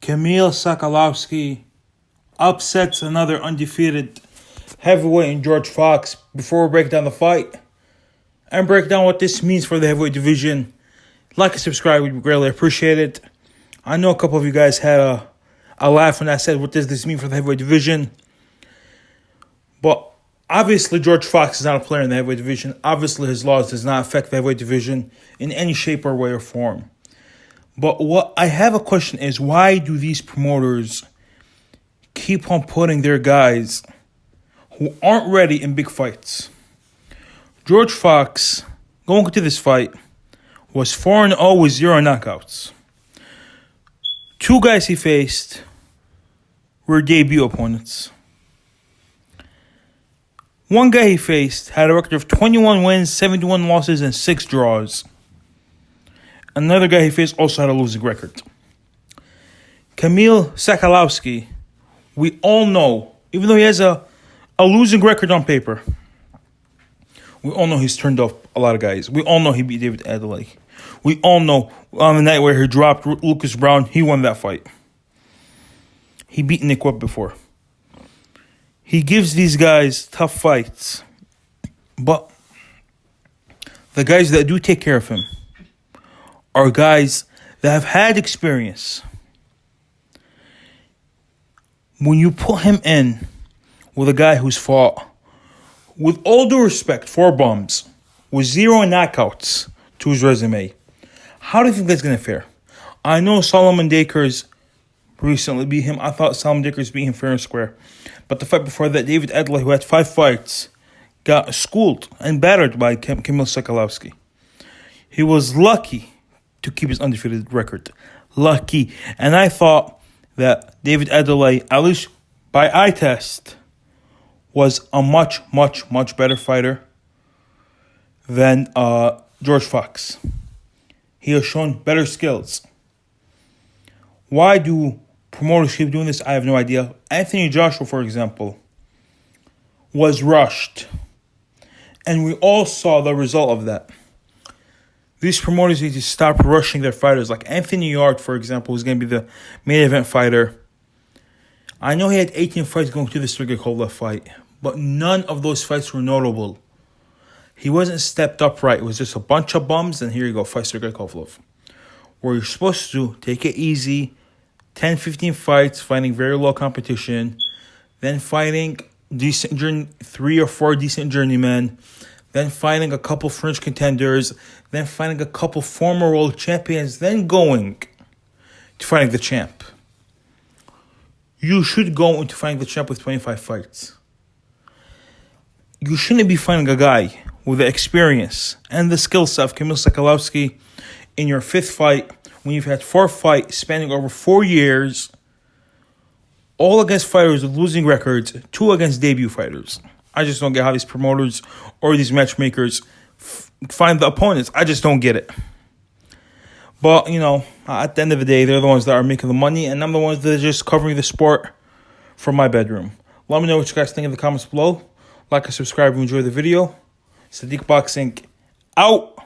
Kamil Sokolowski upsets another undefeated heavyweight in George Fox. Before we break down the fight and break down what this means for the heavyweight division, like and subscribe, we'd greatly appreciate it. I know a couple of you guys had a laugh when I said, what does this mean for the heavyweight division? But obviously, George Fox is not a player in the heavyweight division. Obviously, his loss does not affect the heavyweight division in any shape or way or form. But what I have a question is, why do these promoters keep on putting their guys who aren't ready in big fights? George Fox, going into this fight, was 4-0 with 0 knockouts. Two guys he faced were debut opponents. One guy he faced had a record of 21 wins, 71 losses, and 6 draws. Another guy he faced also had a losing record. Kamil Sokolowski, we all know, even though he has a losing record on paper, we all know he's turned off a lot of guys. We all know he beat David Yarde. We all know on the night where he dropped Lucas Brown, he won that fight. He beat Nick Webb before. He gives these guys tough fights. But the guys that do take care of him are guys that have had experience. When you put him in with a guy who's fought, with all due respect, 4 bums, with 0 knockouts to his resume, how do you think that's going to fare? I know Solomon Dakers recently beat him. I thought Solomon Dakers beat him fair and square. But the fight before that, David Yarde, who had 5 fights, got schooled and battered by Kamil Sokolowski. He was lucky to keep his undefeated record. Lucky. And I thought that David Yarde, at least by eye test, was a much, much, much better fighter than George Fox. He has shown better skills. Why do promoters keep doing this? I have no idea. Anthony Joshua, for example, was rushed. And we all saw the result of that. These promoters need to stop rushing their fighters. Like Anthony Yarde, for example, who's going to be the main event fighter. I know he had 18 fights going to the Sergey Kovalev fight, but none of those fights were notable. He wasn't stepped up right. It was just a bunch of bums, and here you go, fight Sergey Kovalev. Where you're supposed to take it easy, 10, 15 fights, fighting very low competition, then fighting 3 or 4 decent journeymen, then fighting a couple fringe contenders, then fighting a couple former world champions, then going to fighting the champ. You should go into fighting the champ with 25 fights. You shouldn't be fighting a guy with the experience and the skill set of Kamil Sokolowski in your 5th fight when you've had 4 fights spanning over 4 years, all against fighters with losing records, 2 against debut fighters. I just don't get how these promoters or these matchmakers find the opponents. I just don't get it. But, at the end of the day, they're the ones that are making the money, and I'm the ones that are just covering the sport from my bedroom. Let me know what you guys think in the comments below. Like and subscribe if you enjoyed the video. Sadiq Boxing, out.